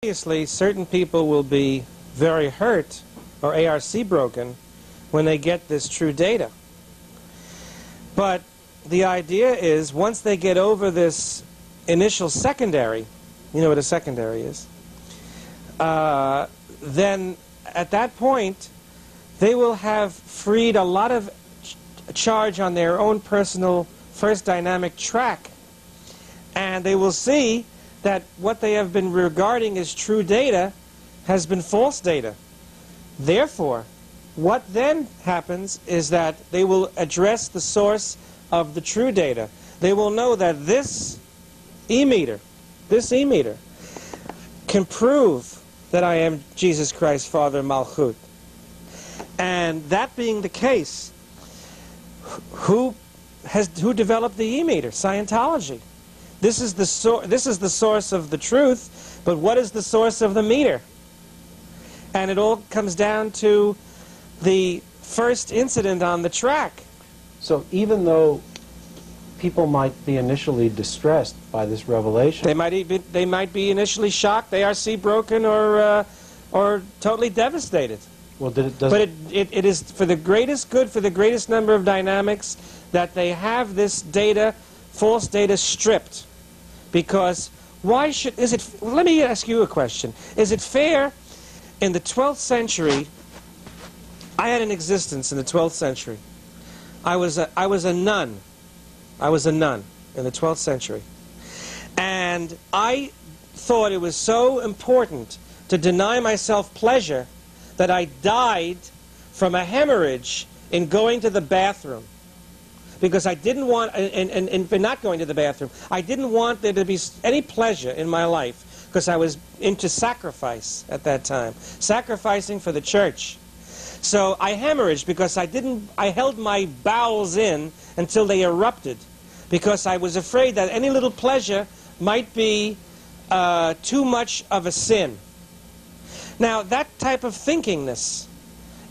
Obviously, certain people will be very hurt or ARC broken when they get this true data. But the idea is, once they get over this initial secondary, you know what a secondary is, then at that point they will have freed a lot of charge on their own personal first dynamic track, and they will see that what they have been regarding as true data has been false data. Therefore, what then happens is that they will address the source of the true data. They will know that this e-meter can prove that I am Jesus Christ, Father Malchut. And that being the case, who developed the e-meter? Scientology. This is the source of the truth, but what is the source of the meter? And it all comes down to the first incident on the track. So even though people might be initially distressed by this revelation, they might be initially shocked, ARC broken, or totally devastated. Well, but it is for the greatest good, for the greatest number of dynamics, that they have this data, false data, stripped. Because why should, let me ask you a question. Is it fair in the 12th century? I had an existence in the 12th century. I was a nun. I was a nun in the 12th century. And I thought it was so important to deny myself pleasure that I died from a hemorrhage in going to the bathroom. Because I didn't want, and not going to the bathroom, I didn't want there to be any pleasure in my life, because I was into sacrifice at that time, sacrificing for the church. So I hemorrhaged because I held my bowels in until they erupted, because I was afraid that any little pleasure might be too much of a sin. Now, that type of thinkingness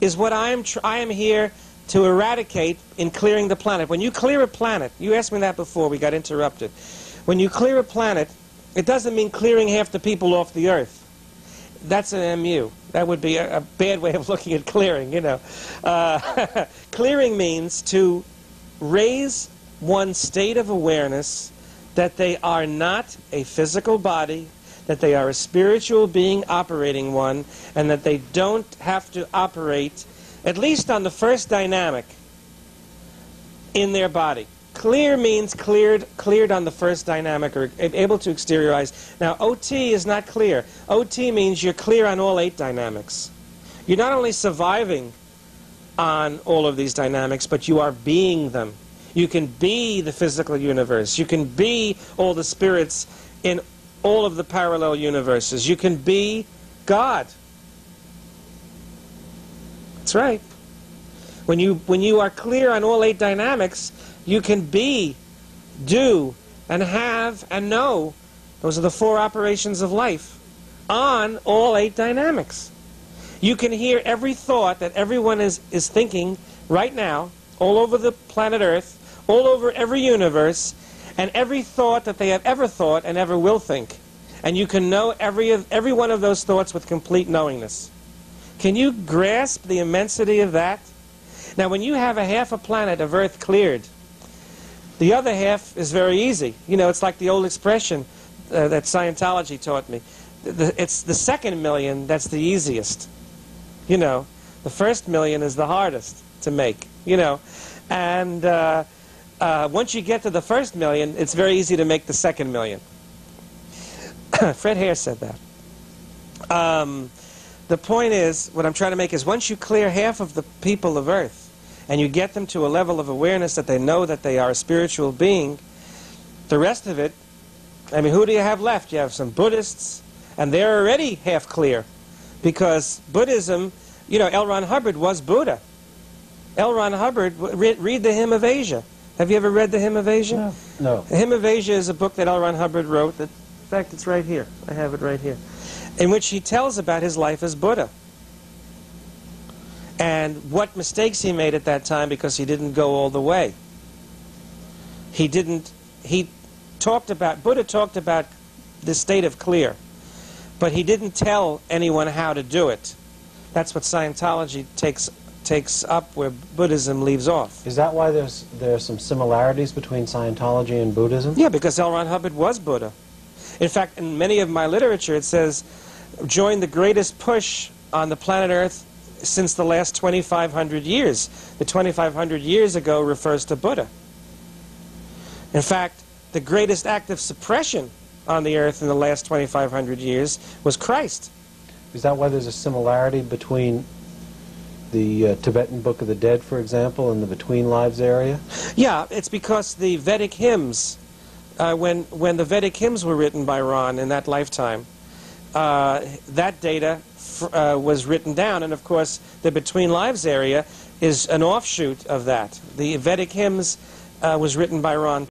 is what I am here to eradicate in clearing the planet. When you clear a planet, you asked me that before, we got interrupted. When you clear a planet, it doesn't mean clearing half the people off the earth. That's an MU. That would be a bad way of looking at clearing, you know. Clearing means to raise one's state of awareness that they are not a physical body, that they are a spiritual being operating one, and that they don't have to operate, at least on the first dynamic, in their body. Clear means cleared on the first dynamic, or able to exteriorize. Now, OT is not clear. OT means you're clear on all 8 dynamics. You're not only surviving on all of these dynamics, but you are being them. You can be the physical universe. You can be all the spirits in all of the parallel universes. You can be God. That's right. When you are clear on all 8 dynamics, you can be, do, and have, and know. Those are the 4 operations of life on all 8 dynamics. You can hear every thought that everyone is thinking right now, all over the planet Earth, all over every universe, and every thought that they have ever thought and ever will think. And you can know every one of those thoughts with complete knowingness. Can you grasp the immensity of that? Now, when you have a half a planet of Earth cleared, the other half is very easy. You know, it's like the old expression that Scientology taught me. It's the second million that's the easiest. You know, the first million is the hardest to make, you know. And once you get to the first million, it's very easy to make the second million. Fred Hare said that. The point is, what I'm trying to make is, once you clear half of the people of Earth, and you get them to a level of awareness that they know that they are a spiritual being, the rest of it, I mean, who do you have left? You have some Buddhists, and they're already half clear. Because Buddhism, you know, L. Ron Hubbard was Buddha. L. Ron Hubbard, read the Hymn of Asia. Have you ever read the Hymn of Asia? No. The Hymn of Asia is a book that L. Ron Hubbard wrote. That, in fact, it's right here. I have it right here. In which he tells about his life as Buddha. And what mistakes he made at that time because he didn't go all the way. Buddha talked about the state of clear. But he didn't tell anyone how to do it. That's what Scientology takes up where Buddhism leaves off. Is that why there are some similarities between Scientology and Buddhism? Yeah, because L. Ron Hubbard was Buddha. In fact, in many of my literature it says, join the greatest push on the planet Earth since the last 2,500 years. The 2,500 years ago refers to Buddha. In fact, the greatest act of suppression on the Earth in the last 2,500 years was Christ. Is that why there's a similarity between the Tibetan Book of the Dead, for example, and the Between Lives area? Yeah, it's because the Vedic hymns, when the Vedic hymns were written by Ron in that lifetime, that data was written down, and of course the Between Lives area is an offshoot of that. The Vedic hymns was written by Ron